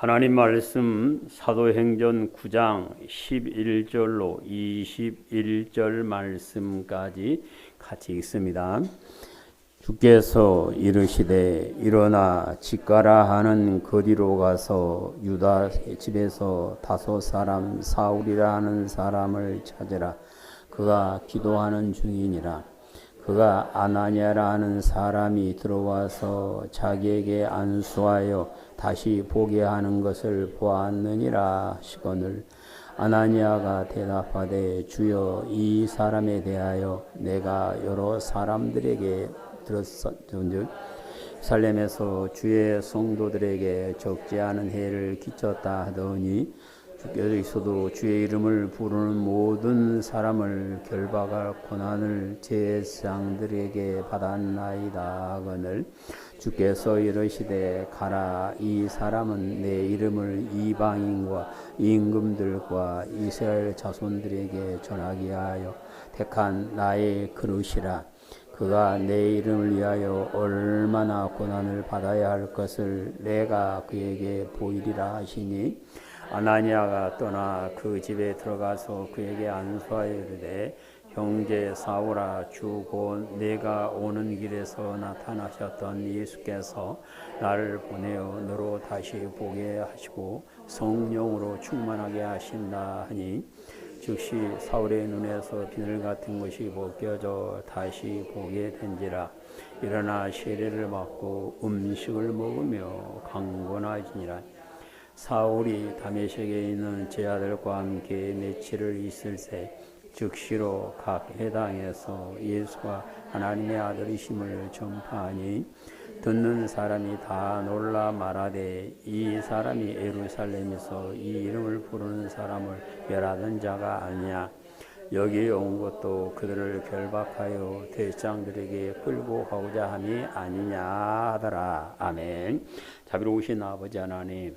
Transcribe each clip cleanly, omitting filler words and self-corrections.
하나님 말씀 사도행전 9장 11절로 21절 말씀까지 같이 읽습니다. 주께서 이르시되 일어나 집가라 하는 거리로 가서 유다 집에서 다섯 사람 사울이라 하는 사람을 찾으라. 그가 기도하는 중이니라. 그가 아나니아라 하는 사람이 들어와서 자기에게 안수하여 다시 보게 하는 것을 보았느니라 하시거늘 아나니아가 대답하되 주여 이 사람에 대하여 내가 여러 사람들에게 들었은즉 살렘에서 주의 성도들에게 적지 않은 해를 끼쳤다 하더니 주께서도 주의 이름을 부르는 모든 사람을 결박할 고난을 제사장들에게 받았나이다 하거늘 주께서 이르시되 가라 이 사람은 내 이름을 이방인과 임금들과 이스라엘 자손들에게 전하게 하여 택한 나의 그릇이라. 그가 내 이름을 위하여 얼마나 고난을 받아야 할 것을 내가 그에게 보이리라 하시니 아나니아가 떠나 그 집에 들어가서 그에게 안수하여 이르되 형제 사울아 주 곧 내가 오는 길에서 나타나셨던 예수께서 나를 보내어 너로 다시 보게 하시고 성령으로 충만하게 하신다 하니 즉시 사울의 눈에서 비늘 같은 것이 벗겨져 다시 보게 된지라. 일어나 세례를 받고 음식을 먹으며 강건하지니라. 사울이 다메섹에 있는 제자들과 함께 며칠을 있을 새 즉시로 각 회당에서 예수가 하나님의 아들이심을 전파하니 듣는 사람이 다 놀라 말하되 이 사람이 예루살렘에서 이 이름을 부르는 사람을 멸하던 자가 아니냐. 여기 온 것도 그들을 결박하여 대장들에게 끌고 가고자 함이 아니냐 하더라. 아멘. 자비로우신 아버지 하나님,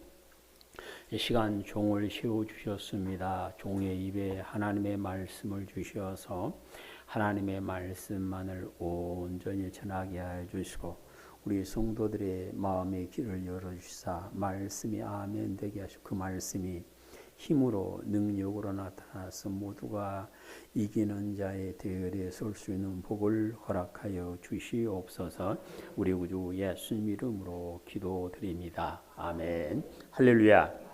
이 시간 종을 세워주셨습니다. 종의 입에 하나님의 말씀을 주셔서 하나님의 말씀만을 온전히 전하게 하여 주시고 우리 성도들의 마음의 길을 열어주시사 말씀이 아멘 되게 하시고 그 말씀이 힘으로 능력으로 나타나서 모두가 이기는 자의 대열에 설 수 있는 복을 허락하여 주시옵소서. 우리 구주 예수님 이름으로 기도드립니다. 아멘. 할렐루야.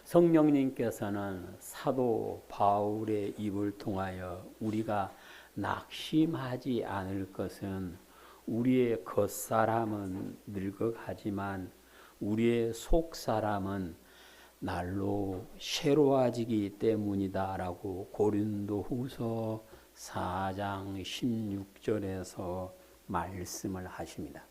성령님께서는 사도 바울의 입을 통하여 우리가 낙심하지 않을 것은 우리의 겉사람은 늙어가지만 우리의 속사람은 날로 새로워지기 때문이다 라고 고린도후서 4장 16절에서 말씀을 하십니다.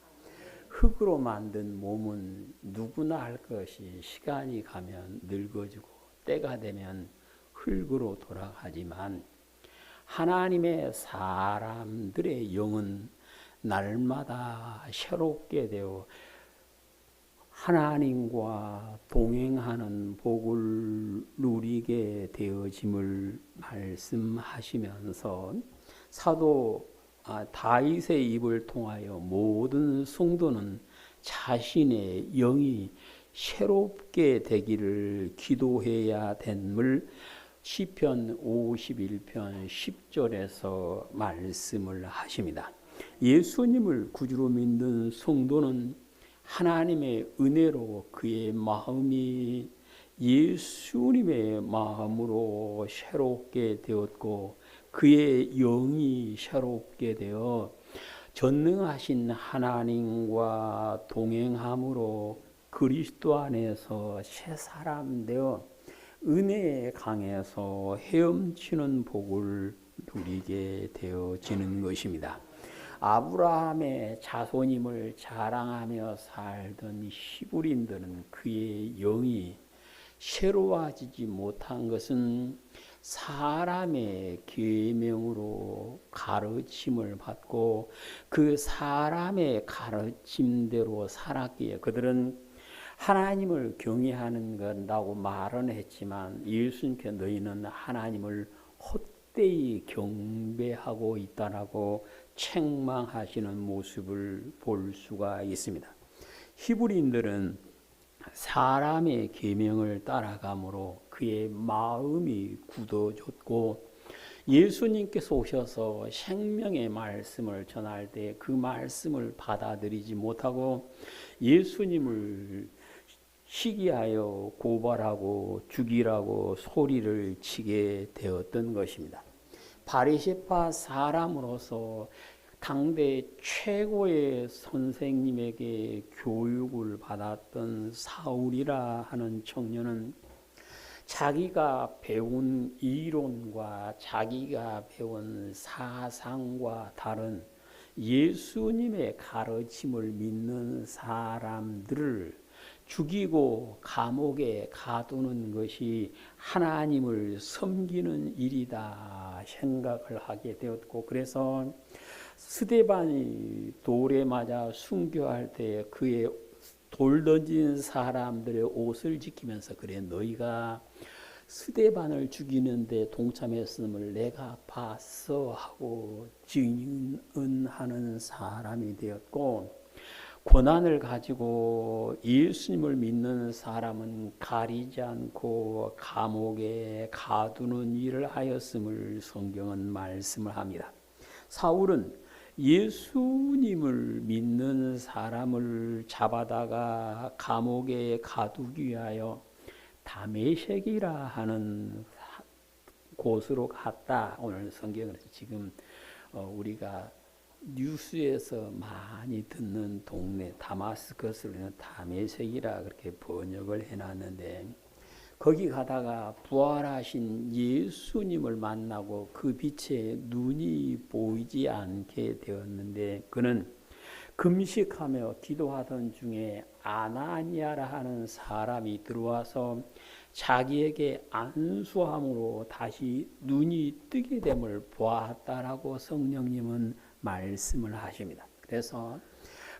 흙으로 만든 몸은 누구나 할 것이 시간이 가면 늙어지고 때가 되면 흙으로 돌아가지만 하나님의 사람들의 영은 날마다 새롭게 되어 하나님과 동행하는 복을 누리게 되어짐을 말씀하시면서 사도 다윗의 입을 통하여 모든 성도는 자신의 영이 새롭게 되기를 기도해야 됨을 시편 51편 10절에서 말씀을 하십니다. 예수님을 구주로 믿는 성도는 하나님의 은혜로 그의 마음이 예수님의 마음으로 새롭게 되었고 그의 영이 새롭게 되어 전능하신 하나님과 동행함으로 그리스도 안에서 새 사람 되어 은혜의 강에서 헤엄치는 복을 누리게 되어지는 것입니다. 아브라함의 자손임을 자랑하며 살던 히브리인들은 그의 영이 새로워지지 못한 것은 사람의 계명으로 가르침을 받고 그 사람의 가르침대로 살았기에 그들은 하나님을 경외하는 것이라고 말은 했지만 예수님께 너희는 하나님을 헛되이 경배하고 있다라고 책망하시는 모습을 볼 수가 있습니다. 히브리인들은 사람의 계명을 따라감으로 그의 마음이 굳어졌고 예수님께서 오셔서 생명의 말씀을 전할 때 그 말씀을 받아들이지 못하고 예수님을 시기하여 고발하고 죽이라고 소리를 치게 되었던 것입니다. 바리새파 사람으로서 당대 최고의 선생님에게 교육을 받았던 사울이라 하는 청년은 자기가 배운 이론과 자기가 배운 사상과 다른 예수님의 가르침을 믿는 사람들을 죽이고 감옥에 가두는 것이 하나님을 섬기는 일이다 생각을 하게 되었고, 그래서 스데반이 돌에 맞아 순교할 때 그의 돌 던진 사람들의 옷을 지키면서 그래 너희가 스데반을 죽이는데 동참했음을 내가 봤어 하고 증언하는 사람이 되었고, 고난을 가지고 예수님을 믿는 사람은 가리지 않고 감옥에 가두는 일을 하였음을 성경은 말씀을 합니다. 사울은 예수님을 믿는 사람을 잡아다가 감옥에 가두기 위하여 다메섹이라 하는 곳으로 갔다. 오늘 성경에서 지금 우리가 뉴스에서 많이 듣는 동네 다마스커스는 다메섹이라 그렇게 번역을 해놨는데, 거기 가다가 부활하신 예수님을 만나고 그 빛에 눈이 보이지 않게 되었는데, 그는 금식하며 기도하던 중에 아나니아라 하는 사람이 들어와서 자기에게 안수함으로 다시 눈이 뜨게 됨을 보았다라고 성령님은 말씀을 하십니다. 그래서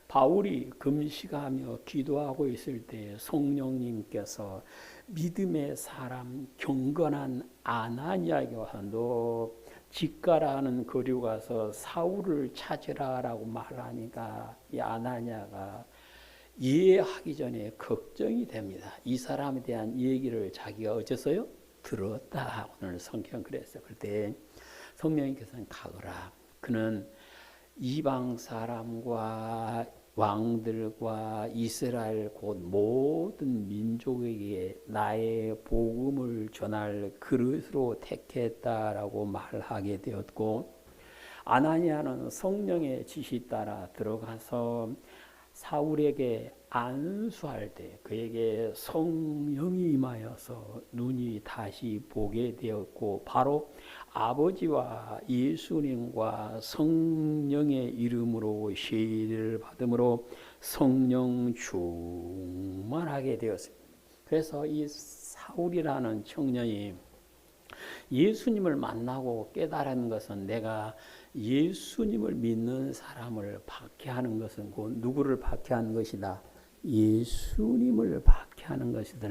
바울이 금식하며 기도하고 있을 때 성령님께서 믿음의 사람 경건한 아나니아에게 와서 너 집가라 하는 거리 가서 사울을 찾으라라고 말하니까 이 아나니아가 이해하기 전에 걱정이 됩니다. 이 사람에 대한 얘기를 자기가 어째서요? 들었다. 오늘 성경 그랬어요. 그때 성령님께서는 가거라. 그는 이방 사람과 왕들과 이스라엘 곧 모든 민족에게 나의 복음을 전할 그릇으로 택했다라고 말하게 되었고, 아나니아는 성령의 지시 따라 들어가서 사울에게 안수할 때 그에게 성령이 임하여서 눈이 다시 보게 되었고, 바로 아버지와 예수님과 성령의 이름으로 세례를 받음으로 성령 충만하게 되었습니다. 그래서 이 사울이라는 청년이 예수님을 만나고 깨달은 것은 내가 예수님을 믿는 사람을 박해하는 것은 곧 누구를 박해하는 것이다? 예수님을 박해하는 것이다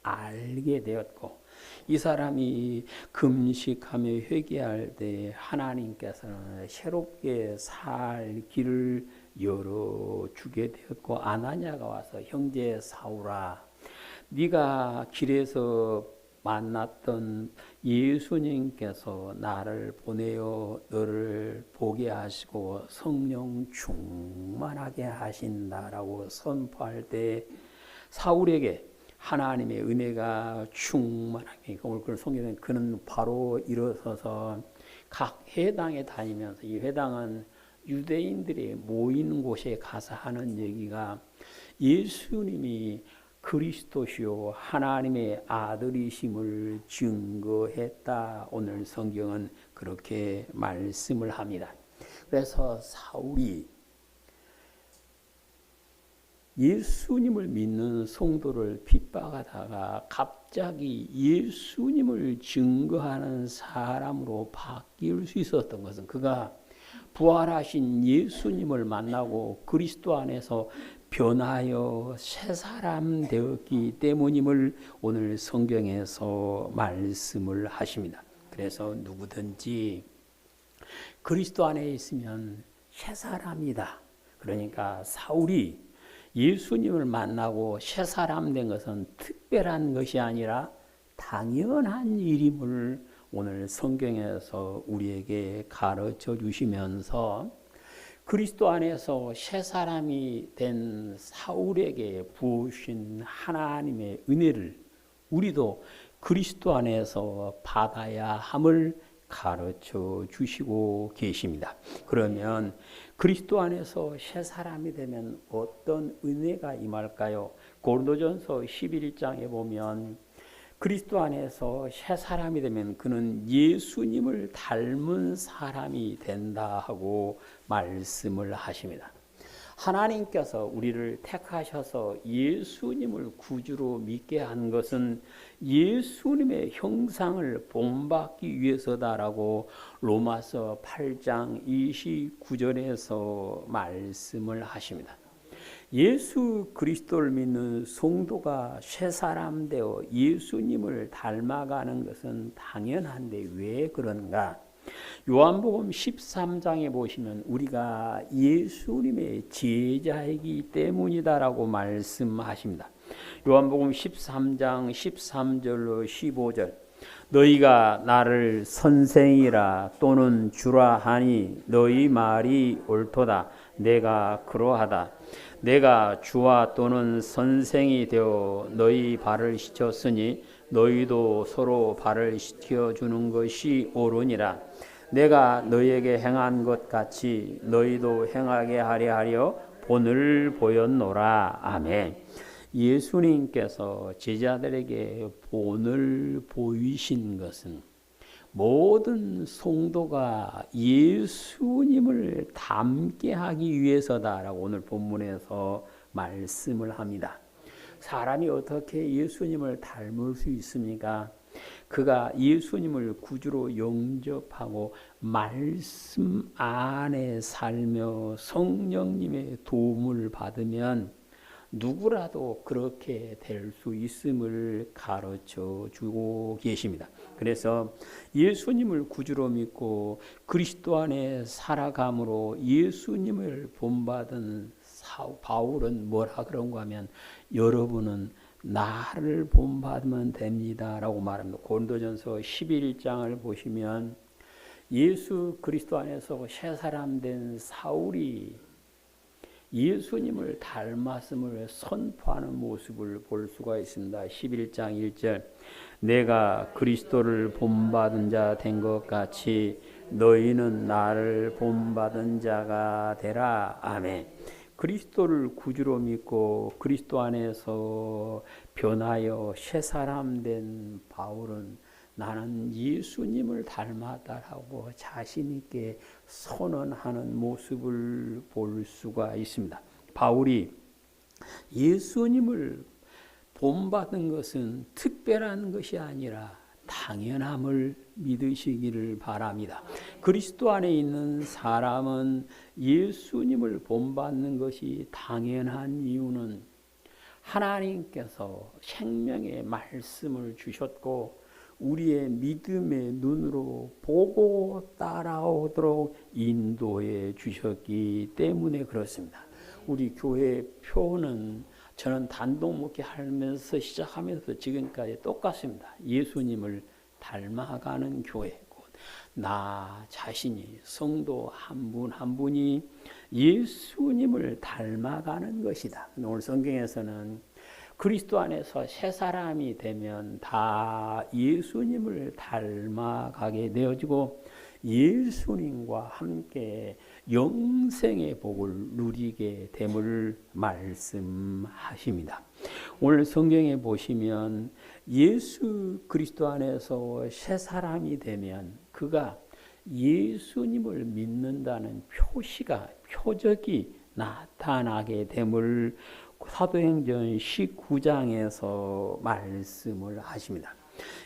알게 되었고, 이 사람이 금식하며 회개할 때 하나님께서는 새롭게 살 길을 열어주게 되었고, 아나니아가 와서 형제 사울아, 네가 길에서 만났던 예수님께서 나를 보내어 너를 보게 하시고 성령 충만하게 하신다라고 선포할 때 사울에게 하나님의 은혜가 충만하게, 오늘 그 성경에 그는 바로 일어서서 각 회당에 다니면서, 이 회당은 유대인들이 모이는 곳에 가서 하는 얘기가 예수님이 그리스도시요 하나님의 아들이심을 증거했다. 오늘 성경은 그렇게 말씀을 합니다. 그래서 사울이 예수님을 믿는 성도를 핍박하다가 갑자기 예수님을 증거하는 사람으로 바뀔 수 있었던 것은 그가 부활하신 예수님을 만나고 그리스도 안에서 변하여 새 사람 되었기 때문임을 오늘 성경에서 말씀을 하십니다. 그래서 누구든지 그리스도 안에 있으면 새 사람이다. 그러니까 사울이 예수님을 만나고 새 사람 된 것은 특별한 것이 아니라 당연한 일임을 오늘 성경에서 우리에게 가르쳐 주시면서 그리스도 안에서 새 사람이 된 사울에게 부으신 하나님의 은혜를 우리도 그리스도 안에서 받아야 함을 가르쳐 주시고 계십니다. 그러면 그리스도 안에서 새 사람이 되면 어떤 은혜가 임할까요? 고린도전서 11장에 보면 그리스도 안에서 새 사람이 되면 그는 예수님을 닮은 사람이 된다 하고 말씀을 하십니다. 하나님께서 우리를 택하셔서 예수님을 구주로 믿게 한 것은 예수님의 형상을 본받기 위해서다라고 로마서 8장 29절에서 말씀을 하십니다. 예수 그리스도를 믿는 성도가 새 사람 되어 예수님을 닮아가는 것은 당연한데 왜 그런가? 요한복음 13장에 보시면 우리가 예수님의 제자이기 때문이다라고 말씀하십니다. 요한복음 13장 13절로 15절 너희가 나를 선생이라 또는 주라 하니 너희 말이 옳도다. 내가 그러하다. 내가 주와 또는 선생이 되어 너희 발을 씻겼으니 너희도 서로 발을 씻겨주는 것이 옳으니라. 내가 너희에게 행한 것 같이 너희도 행하게 하려 본을 보였노라. 아멘. 예수님께서 제자들에게 본을 보이신 것은 모든 성도가 예수님을 닮게 하기 위해서다라고 오늘 본문에서 말씀을 합니다. 사람이 어떻게 예수님을 닮을 수 있습니까? 그가 예수님을 구주로 영접하고 말씀 안에 살며 성령님의 도움을 받으면 누구라도 그렇게 될 수 있음을 가르쳐 주고 계십니다. 그래서 예수님을 구주로 믿고 그리스도 안에 살아감으로 예수님을 본받은 바울은 뭐라 그런가 하면 여러분은 나를 본받으면 됩니다 라고 말합니다. 고린도전서 11장을 보시면 예수 그리스도 안에서 새 사람 된 사울이 예수님을 닮았음을 선포하는 모습을 볼 수가 있습니다. 11장 1절 내가 그리스도를 본받은 자 된 것 같이 너희는 나를 본받은 자가 되라. 아멘. 그리스도를 구주로 믿고 그리스도 안에서 변하여 새 사람 된 바울은 나는 예수님을 닮았다라고 자신 있게 선언하는 모습을 볼 수가 있습니다. 바울이 예수님을 본받은 것은 특별한 것이 아니라 당연함을 믿으시기를 바랍니다. 그리스도 안에 있는 사람은 예수님을 본받는 것이 당연한 이유는 하나님께서 생명의 말씀을 주셨고 우리의 믿음의 눈으로 보고 따라오도록 인도해 주셨기 때문에 그렇습니다. 우리 교회 표는 저는 단독 목회하면서 시작하면서 지금까지 똑같습니다. 예수님을 닮아가는 교회. 나 자신이 성도 한 분 한 분이 예수님을 닮아가는 것이다. 오늘 성경에서는 그리스도 안에서 새 사람이 되면 다 예수님을 닮아가게 되어지고 예수님과 함께 영생의 복을 누리게 됨을 말씀하십니다. 오늘 성경에 보시면 예수 그리스도 안에서 새 사람이 되면 그가 예수님을 믿는다는 표적이 나타나게 됨을 사도행전 19장에서 말씀을 하십니다.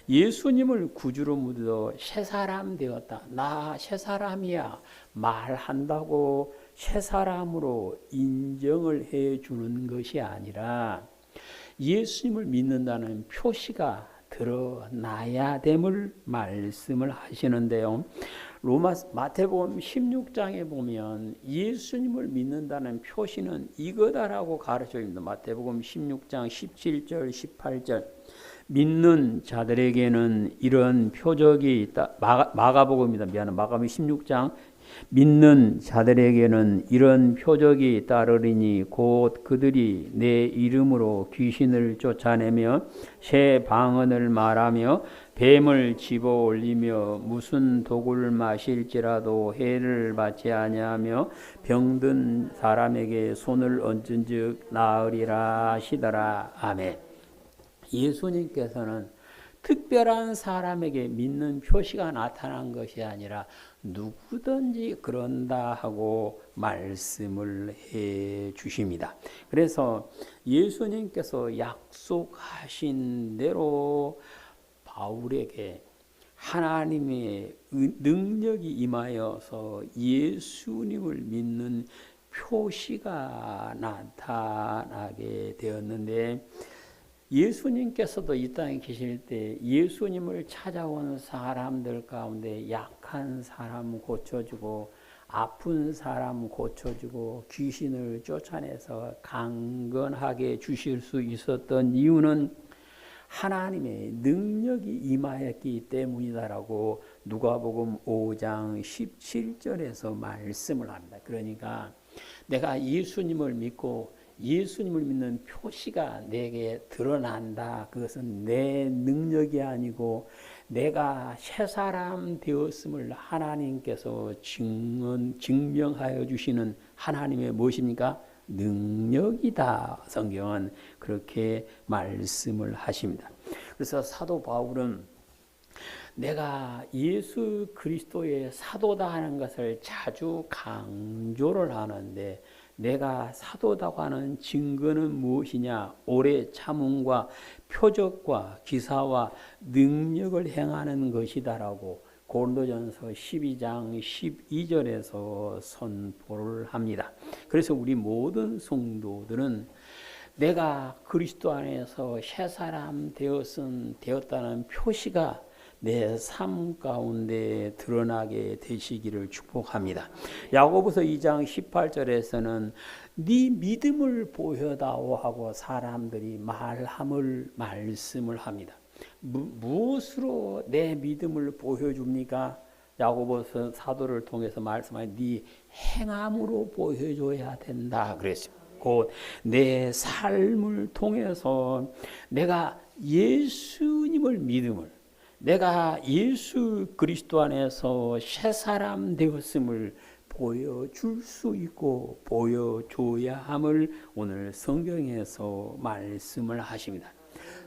예수님을 구주로 믿어 새 사람 되었다. 나 새 사람이야. 말한다고 새 사람으로 인정을 해주는 것이 아니라 예수님을 믿는다는 표시가 드러나야 됨을 말씀을 하시는데요. 마태복음 16장에 보면 예수님을 믿는다는 표시는 이거다라고 가르쳐줍니다. 마태복음 16장 17절 18절 믿는 자들에게는 이런 표적이 있다. 마가복음입니다. 마가복음 16장 믿는 자들에게는 이런 표적이 따르리니 곧 그들이 내 이름으로 귀신을 쫓아내며 새 방언을 말하며 뱀을 집어 올리며 무슨 독을 마실지라도 해를 받지 아니하며 병든 사람에게 손을 얹은즉 나으리라 하시더라. 아멘. 예수님께서는 특별한 사람에게 믿는 표시가 나타난 것이 아니라 누구든지 그런다 하고 말씀을 해 주십니다. 그래서 예수님께서 약속하신 대로 바울에게 하나님의 능력이 임하여서 예수님을 믿는 표시가 나타나게 되었는데, 예수님께서도 이 땅에 계실 때 예수님을 찾아온 사람들 가운데 약한 사람 고쳐주고 아픈 사람 고쳐주고 귀신을 쫓아내서 강건하게 주실 수 있었던 이유는 하나님의 능력이 임하였기 때문이다라고 누가복음 5장 17절에서 말씀을 합니다. 그러니까 내가 예수님을 믿고 예수님을 믿는 표시가 내게 드러난다. 그것은 내 능력이 아니고 내가 새 사람 되었음을 하나님께서 증명하여 주시는 하나님의 무엇입니까? 능력이다. 성경은 그렇게 말씀을 하십니다. 그래서 사도 바울은 내가 예수 그리스도의 사도다 하는 것을 자주 강조를 하는데, 내가 사도다고 하는 증거는 무엇이냐? 오래 참음과 표적과 기사와 능력을 행하는 것이다라고 고린도전서 12장 12절에서 선포를 합니다. 그래서 우리 모든 성도들은 내가 그리스도 안에서 새 사람 되었다는 표시가 내 삶 가운데 드러나게 되시기를 축복합니다. 야고보서 2장 18절에서는 네 믿음을 보여다오 하고 사람들이 말씀을 합니다. 무엇으로 내 믿음을 보여줍니까? 야고보서 사도를 통해서 말씀하니 네 행함으로 보여줘야 된다 그랬습니다. 곧 내 삶을 통해서 내가 예수님을 믿음을, 내가 예수 그리스도 안에서 새 사람 되었음을 보여줄 수 있고 보여줘야 함을 오늘 성경에서 말씀을 하십니다.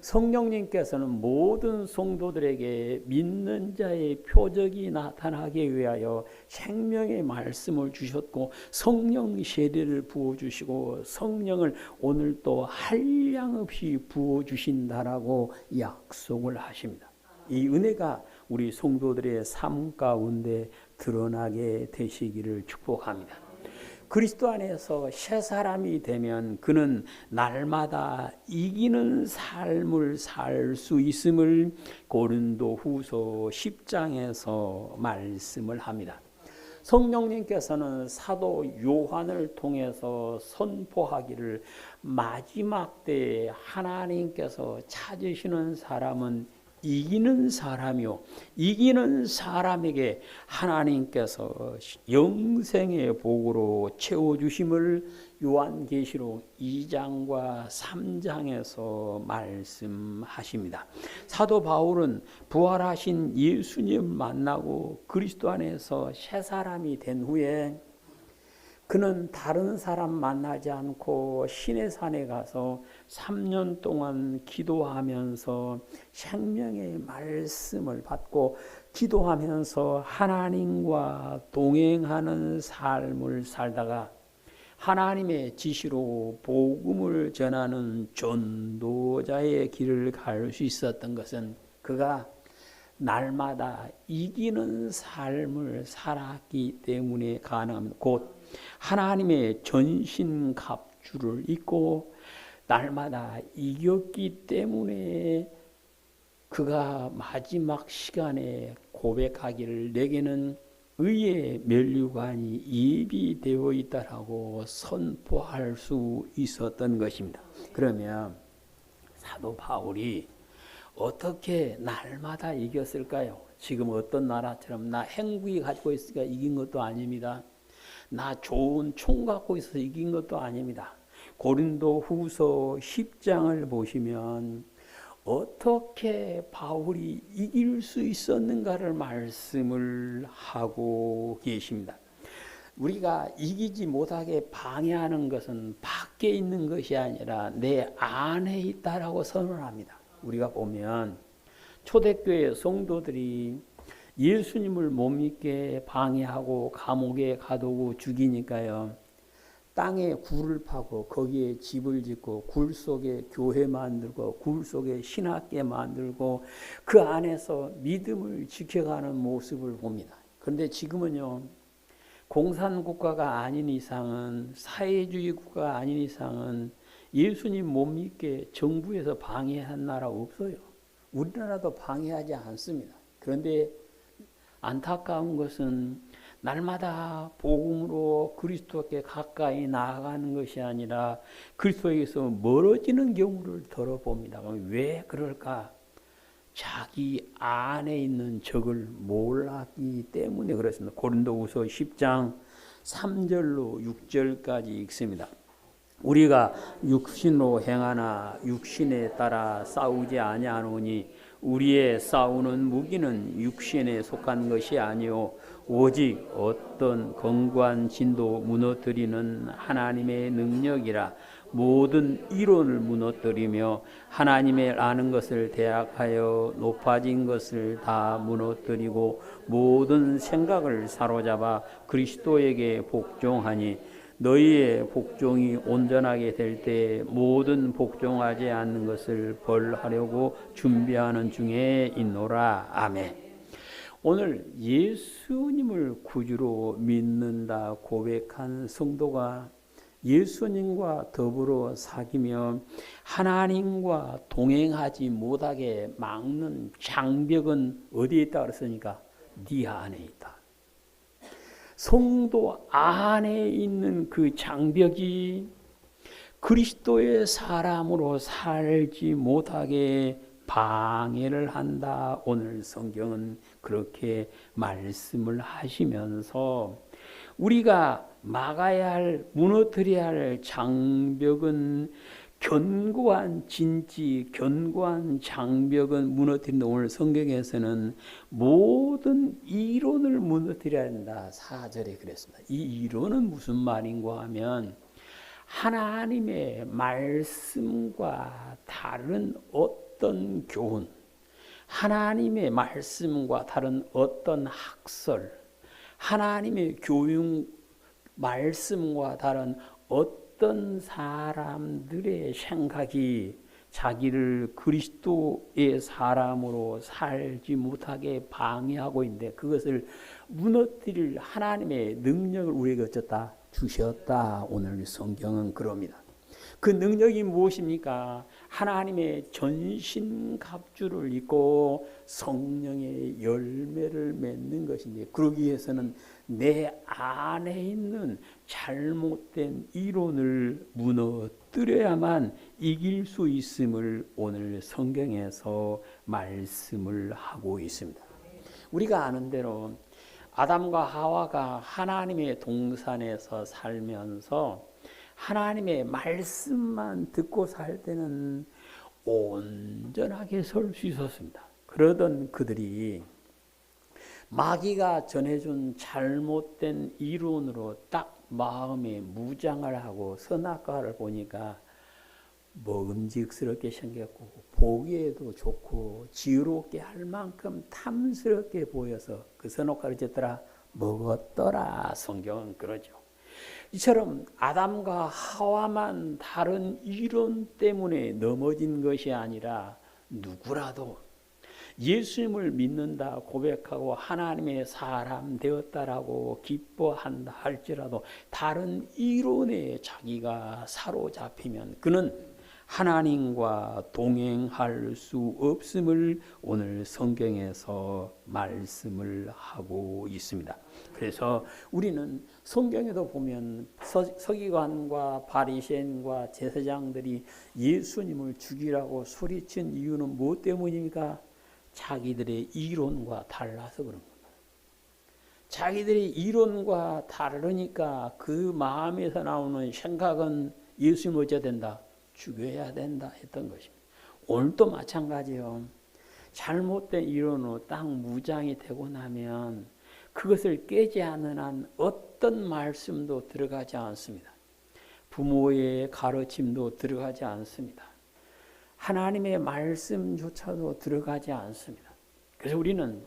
성령님께서는 모든 성도들에게 믿는 자의 표적이 나타나기 위하여 생명의 말씀을 주셨고 성령 세례를 부어주시고 성령을 오늘 또 한량없이 부어주신다라고 약속을 하십니다. 이 은혜가 우리 성도들의 삶 가운데 드러나게 되시기를 축복합니다. 그리스도 안에서 새 사람이 되면 그는 날마다 이기는 삶을 살 수 있음을 고린도후서 10장에서 말씀을 합니다. 성령님께서는 사도 요한을 통해서 선포하기를 마지막 때에 하나님께서 찾으시는 사람은 이기는 사람이요, 이기는 사람에게 하나님께서 영생의 복으로 채워주심을 요한계시록 2장과 3장에서 말씀하십니다. 사도 바울은 부활하신 예수님을 만나고 그리스도 안에서 새 사람이 된 후에 그는 다른 사람 만나지 않고 시내산에 가서 3년 동안 기도하면서 생명의 말씀을 받고 기도하면서 하나님과 동행하는 삶을 살다가 하나님의 지시로 복음을 전하는 전도자의 길을 갈 수 있었던 것은 그가 날마다 이기는 삶을 살았기 때문에 가능합니다. 곧 하나님의 전신갑주를 입고 날마다 이겼기 때문에 그가 마지막 시간에 고백하기를 내게는 의의 면류관이 예비되어 있다라고 선포할 수 있었던 것입니다. 그러면 사도 바울이 어떻게 날마다 이겼을까요? 지금 어떤 나라처럼 나 행국이 가지고 있으니까 이긴 것도 아닙니다. 나 좋은 총 갖고 있어서 이긴 것도 아닙니다. 고린도 후서 10장을 보시면 어떻게 바울이 이길 수 있었는가를 말씀을 하고 계십니다. 우리가 이기지 못하게 방해하는 것은 밖에 있는 것이 아니라 내 안에 있다라고 선언합니다. 우리가 보면 초대교회 성도들이 예수님을 못 믿게 방해하고 감옥에 가두고 죽이니까요. 땅에 굴을 파고 거기에 집을 짓고 굴 속에 교회 만들고 굴 속에 신학계 만들고 그 안에서 믿음을 지켜가는 모습을 봅니다. 그런데 지금은요. 공산국가가 아닌 이상은 사회주의 국가가 아닌 이상은 예수님 못 믿게 정부에서 방해한 나라 없어요. 우리나라도 방해하지 않습니다. 그런데 안타까운 것은 날마다 복음으로 그리스도께 가까이 나아가는 것이 아니라 그리스도에게서 멀어지는 경우를 들어봅니다. 왜 그럴까? 자기 안에 있는 적을 몰랐기 때문에 그렇습니다. 고린도후서 10장 3절로 6절까지 읽습니다. 우리가 육신으로 행하나 육신에 따라 싸우지 아니하노니 우리의 싸우는 무기는 육신에 속한 것이 아니요 오직 어떤 견고한 진도 무너뜨리는 하나님의 능력이라. 모든 이론을 무너뜨리며 하나님의 아는 것을 대학하여 높아진 것을 다 무너뜨리고 모든 생각을 사로잡아 그리스도에게 복종하니 너희의 복종이 온전하게 될 때 모든 복종하지 않는 것을 벌하려고 준비하는 중에 있노라. 아멘. 오늘 예수님을 구주로 믿는다 고백한 성도가 예수님과 더불어 사귀며 하나님과 동행하지 못하게 막는 장벽은 어디에 있다 그랬으니까 네 안에 있다. 성도 안에 있는 그 장벽이 그리스도의 사람으로 살지 못하게 방해를 한다. 오늘 성경은 그렇게 말씀을 하시면서 우리가 막아야 할, 무너뜨려야 할 장벽은 견고한 진지, 견고한 장벽은 무너뜨린다. 오늘 성경에서는 모든 이론을 무너뜨려야 한다. 4절에 그랬습니다. 이 이론은 무슨 말인가 하면 하나님의 말씀과 다른 어떤 교훈, 하나님의 말씀과 다른 어떤 학설, 하나님의 교육 말씀과 다른 어떤 사람들의 생각이 자기를 그리스도의 사람으로 살지 못하게 방해하고 있는데 그것을 무너뜨릴 하나님의 능력을 우리에게 어쩌다 주셨다. 오늘 성경은 그럽니다. 그 능력이 무엇입니까? 하나님의 전신갑주를 입고 성령의 열매를 맺는 것인데 그러기 위해서는 내 안에 있는 잘못된 이론을 무너뜨려야만 이길 수 있음을 오늘 성경에서 말씀을 하고 있습니다. 우리가 아는 대로 아담과 하와가 하나님의 동산에서 살면서 하나님의 말씀만 듣고 살 때는 온전하게 설 수 있었습니다. 그러던 그들이 마귀가 전해준 잘못된 이론으로 딱 마음에 무장을 하고 선악과를 보니까 먹음직스럽게 생겼고 보기에도 좋고 지혜롭게 할 만큼 탐스럽게 보여서 그 선악과를 어쨌더라 먹었더라. 성경은 그러죠. 이처럼 아담과 하와만 다른 이론 때문에 넘어진 것이 아니라 누구라도 예수님을 믿는다 고백하고 하나님의 사람 되었다라고 기뻐한다 할지라도 다른 이론에 자기가 사로잡히면 그는 하나님과 동행할 수 없음을 오늘 성경에서 말씀을 하고 있습니다. 그래서 우리는 성경에도 보면 서기관과 바리새인과 제사장들이 예수님을 죽이라고 소리친 이유는 무엇 때문입니까? 자기들의 이론과 달라서 그런 겁니다. 자기들의 이론과 다르니까 그 마음에서 나오는 생각은 예수님 어찌해야 된다? 죽여야 된다 했던 것입니다. 오늘도 마찬가지요. 잘못된 이론으로 딱 무장이 되고 나면 그것을 깨지 않는 한 어떤 말씀도 들어가지 않습니다. 부모의 가르침도 들어가지 않습니다. 하나님의 말씀조차도 들어가지 않습니다. 그래서 우리는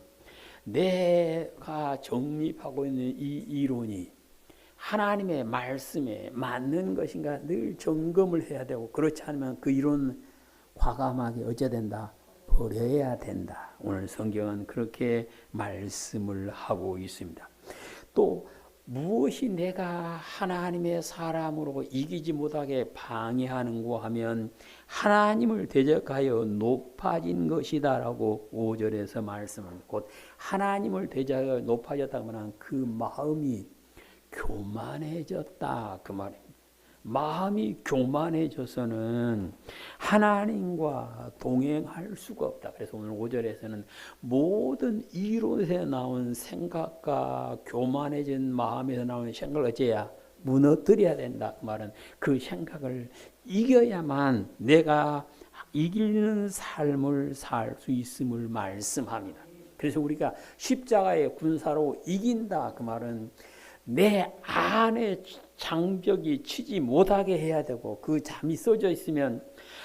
내가 정립하고 있는 이 이론이 하나님의 말씀에 맞는 것인가 늘 점검을 해야 되고, 그렇지 않으면 그 이론 과감하게 어찌해야 된다? 버려야 된다. 오늘 성경은 그렇게 말씀을 하고 있습니다. 또 무엇이 내가 하나님의 사람으로 이기지 못하게 방해하는고 하면 하나님을 대적하여 높아진 것이다 라고 5절에서 말씀을, 곧 하나님을 대적하여 높아졌다고 하면 그 마음이 교만해졌다 그 말입니다. 마음이 교만해져서는 하나님과 동행할 수가 없다. 그래서 오늘 5절에서는 모든 이론에서 나온 생각과 교만해진 마음에서 나오는 생각을 어째야 무너뜨려야 된다. 그 말은 그 생각을 이겨야만 내가 이기는 삶을 살 수 있음을 말씀합니다. 그래서 우리가 십자가의 군사로 이긴다 그 말은 내 안에 장벽이 치지 못하게 해야 되고, 그 담이 써져 있으면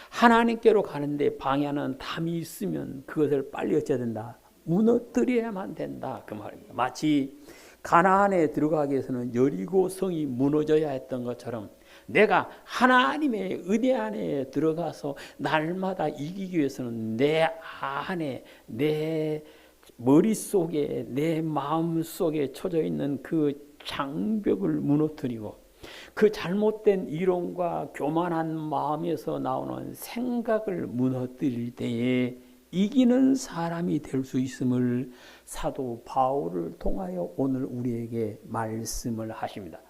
하나님께로 가는데 방해하는 담이 있으면 그것을 빨리 어찌해야 된다? 무너뜨려야만 된다 그 말입니다. 마치 가나안에 들어가기 위해서는 여리고 성이 무너져야 했던 것처럼 내가 하나님의 은혜 안에 들어가서 날마다 이기기 위해서는 내 안에, 내 머릿속에, 내 마음속에 쳐져 있는 그 장벽을 무너뜨리고 그 잘못된 이론과 교만한 마음에서 나오는 생각을 무너뜨릴 때에 이기는 사람이 될 수 있음을 사도 바울을 통하여 오늘 우리에게 말씀을 하십니다.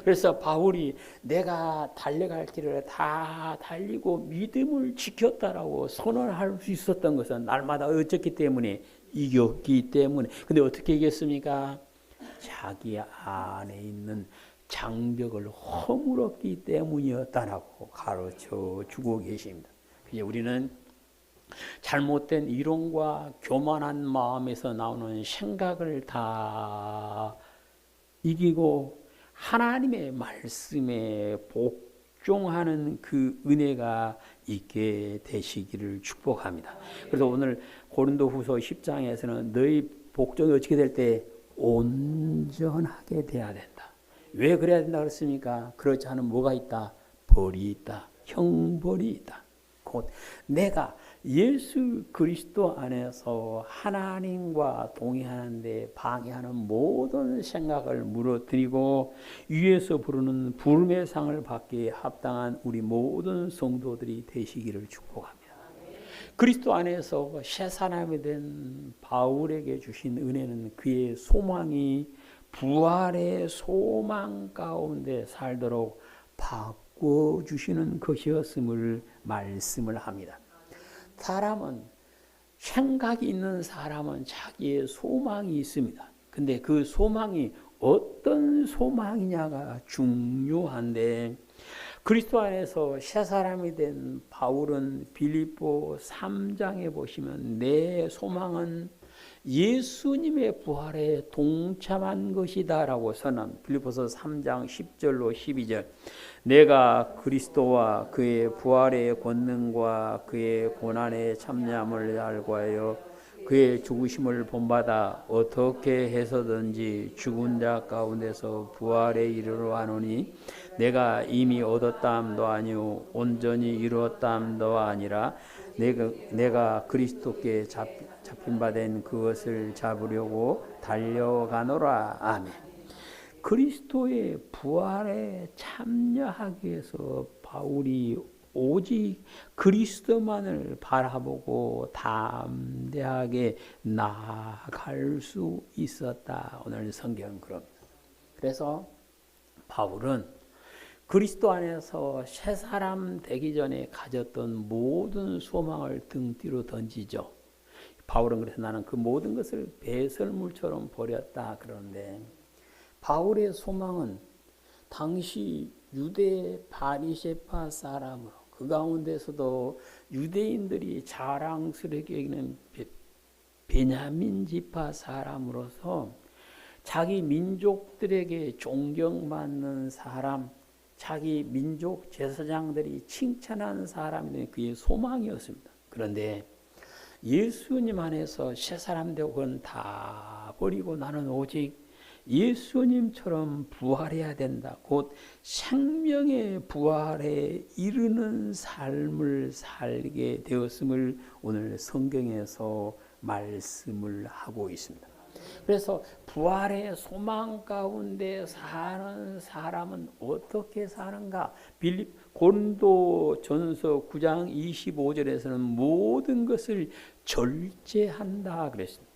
그래서 바울이 내가 달려갈 길을 다 달리고 믿음을 지켰다라고 선언할 수 있었던 것은 날마다 어쨌기 때문에, 이겼기 때문에. 근데 어떻게 이겼습니까? 자기 안에 있는 장벽을 허물었기 때문이었다라고 가르쳐 주고 계십니다. 우리는 잘못된 이론과 교만한 마음에서 나오는 생각을 다 이기고 하나님의 말씀에 복종하는 그 은혜가 있게 되시기를 축복합니다. 그래서 오늘 고린도후서 10장에서는 너희 복종이 어떻게 될 때 온전하게 돼야 된다. 왜 그래야 된다 그랬습니까? 그렇지 않으면 뭐가 있다? 벌이 있다. 형벌이 있다. 곧 내가 예수 그리스도 안에서 하나님과 동의하는데 방해하는 모든 생각을 무너뜨리고 위에서 부르는 부름의 상을 받기에 합당한 우리 모든 성도들이 되시기를 축복합니다. 그리스도 안에서 새 사람이 된 바울에게 주신 은혜는 그의 소망이 부활의 소망 가운데 살도록 바꿔주시는 것이었음을 말씀을 합니다. 사람은, 생각이 있는 사람은 자기의 소망이 있습니다. 근데 그 소망이 어떤 소망이냐가 중요한데, 그리스도 안에서 새 사람이 된 바울은 빌립보 3장에 보시면 내 소망은 예수님의 부활에 동참한 것이다 라고 선언. 빌립보서 3장 10절로 12절. 내가 그리스도와 그의 부활의 권능과 그의 고난의 참여함을 알고하여 그의 죽으심을 본받아 어떻게 해서든지 죽은 자 가운데서 부활에 이르러 하노니 내가 이미 얻었다함도 아니요 온전히 이루었다함도 아니라 내가 그리스도께 잡힌 바 된 그것을 잡으려고 달려가노라. 아멘. 그리스도의 부활에 참여하기 위해서 바울이 오직 그리스도만을 바라보고 담대하게 나아갈 수 있었다. 오늘 성경은 그럽니다. 그래서 바울은 그리스도 안에서 새 사람 되기 전에 가졌던 모든 소망을 등 뒤로 던지죠. 바울은 그래서 나는 그 모든 것을 배설물처럼 버렸다 그러는데, 바울의 소망은 당시 유대 바리새파 사람으로, 그 가운데서도 유대인들이 자랑스럽게 여기는 베냐민 지파 사람으로서 자기 민족들에게 존경받는 사람, 자기 민족 제사장들이 칭찬하는 사람이 그의 소망이었습니다. 그런데 예수님 안에서 새 사람 되고 그건 다 버리고 나는 오직 예수님처럼 부활해야 된다. 곧 생명의 부활에 이르는 삶을 살게 되었음을 오늘 성경에서 말씀을 하고 있습니다. 그래서 부활의 소망 가운데 사는 사람은 어떻게 사는가? 고린도전서 9장 25절에서는 모든 것을 절제한다 그랬습니다.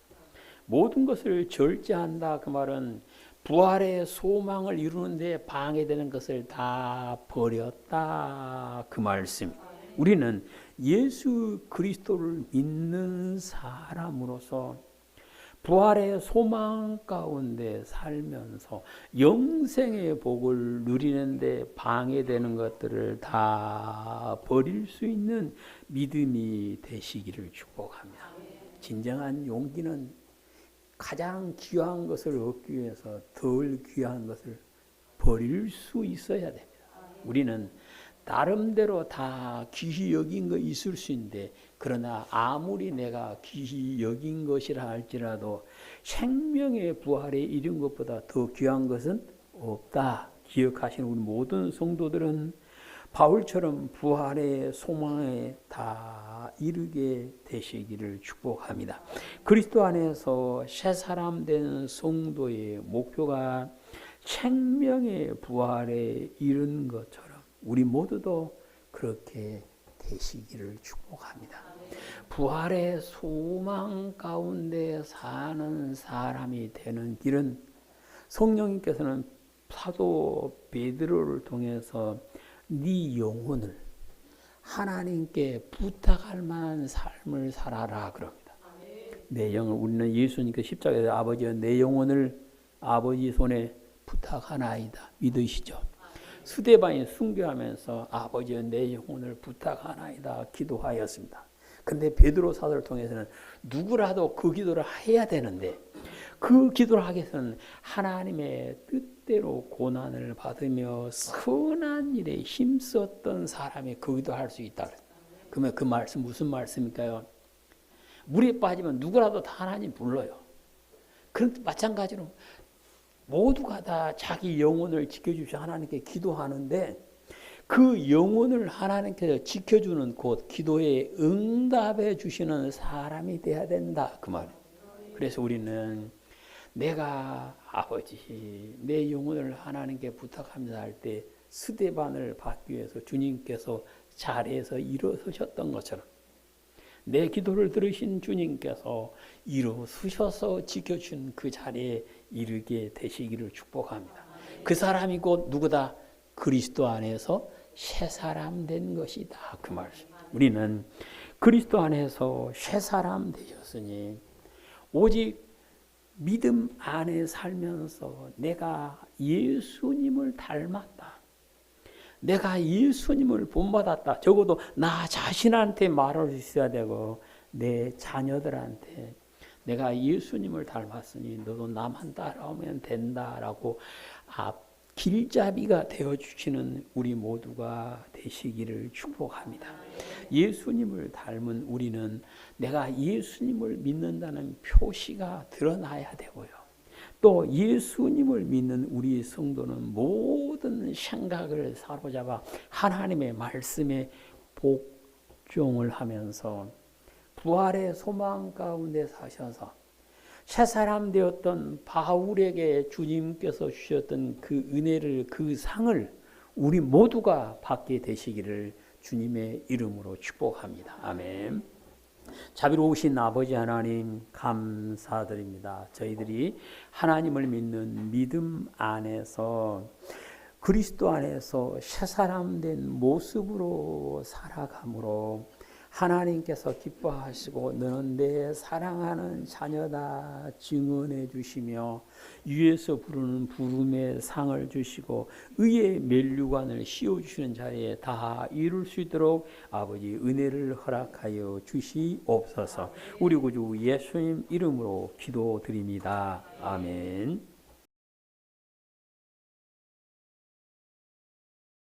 모든 것을 절제한다 그 말은 부활의 소망을 이루는 데 방해되는 것을 다 버렸다 그 말씀. 우리는 예수 그리스도를 믿는 사람으로서 부활의 소망 가운데 살면서 영생의 복을 누리는데 방해되는 것들을 다 버릴 수 있는 믿음이 되시기를 축복합니다. 진정한 용기는 가장 귀한 것을 얻기 위해서 덜 귀한 것을 버릴 수 있어야 됩니다. 우리는 나름대로 다 귀히 여긴 거 있을 수 있는데, 그러나 아무리 내가 귀히 여긴 것이라 할지라도 생명의 부활에 이른 것보다 더 귀한 것은 없다. 기억하시는 우리 모든 성도들은 바울처럼 부활의 소망에 다 이르게 되시기를 축복합니다. 그리스도 안에서 새 사람 된 성도의 목표가 생명의 부활에 이른 것처럼 우리 모두도 그렇게 되시기를 축복합니다. 부활의 소망 가운데 사는 사람이 되는 길은 성령님께서는 사도 베드로를 통해서 네 영혼을 하나님께 부탁할 만한 삶을 살아라 그럽니다. 내 영혼, 우리는 예수님께 십자가에서 아버지여 내 영혼을 아버지 손에 부탁하나이다 믿으시죠? 스데반이 순교하면서 아버지여 내 영혼을 부탁하나이다 기도하였습니다. 근데 베드로 사도를 통해서는 누구라도 그 기도를 해야 되는데, 그 기도를 하기 위해서는 하나님의 뜻대로 고난을 받으며 선한 일에 힘썼던 사람이 그 기도할 수 있다. 그러면 그 말씀 무슨 말씀일까요? 물에 빠지면 누구라도 다 하나님 불러요. 그런데 마찬가지로 모두가 다 자기 영혼을 지켜주셔 하나님께 기도하는데, 그 영혼을 하나님께서 지켜주는 곧 기도에 응답해 주시는 사람이 돼야 된다 그 말이에요. 그래서 우리는 내가 아버지 내 영혼을 하나님께 부탁합니다 할 때 스데반을 받기 위해서 주님께서 자리에서 일어서셨던 것처럼 내 기도를 들으신 주님께서 일어서셔서 지켜준 그 자리에 이르게 되시기를 축복합니다. 그 사람이 곧 누구다? 그리스도 안에서 새 사람 된 것이다 그 말씀. 우리는 그리스도 안에서 새 사람 되셨으니 오직 믿음 안에 살면서 내가 예수님을 닮았다, 내가 예수님을 본받았다, 적어도 나 자신한테 말할 수 있어야 되고 내 자녀들한테 내가 예수님을 닮았으니 너도 나만 따라오면 된다라고 길잡이가 되어주시는 우리 모두가 되시기를 축복합니다. 예수님을 닮은 우리는 내가 예수님을 믿는다는 표시가 드러나야 되고요. 또 예수님을 믿는 우리 성도는 모든 생각을 사로잡아 하나님의 말씀에 복종을 하면서 부활의 소망 가운데 사셔서 새 사람 되었던 바울에게 주님께서 주셨던 그 은혜를, 그 상을 우리 모두가 받게 되시기를 주님의 이름으로 축복합니다. 아멘. 자비로우신 아버지 하나님 감사드립니다. 저희들이 하나님을 믿는 믿음 안에서 그리스도 안에서 새사람 된 모습으로 살아감으로 하나님께서 기뻐하시고 너는 내 사랑하는 자녀다 증언해 주시며 위에서 부르는 부름의 상을 주시고 의의 면류관을 씌워주시는 자리에 다 이룰 수 있도록 아버지 은혜를 허락하여 주시옵소서. 우리 구주 예수님 이름으로 기도드립니다. 아멘.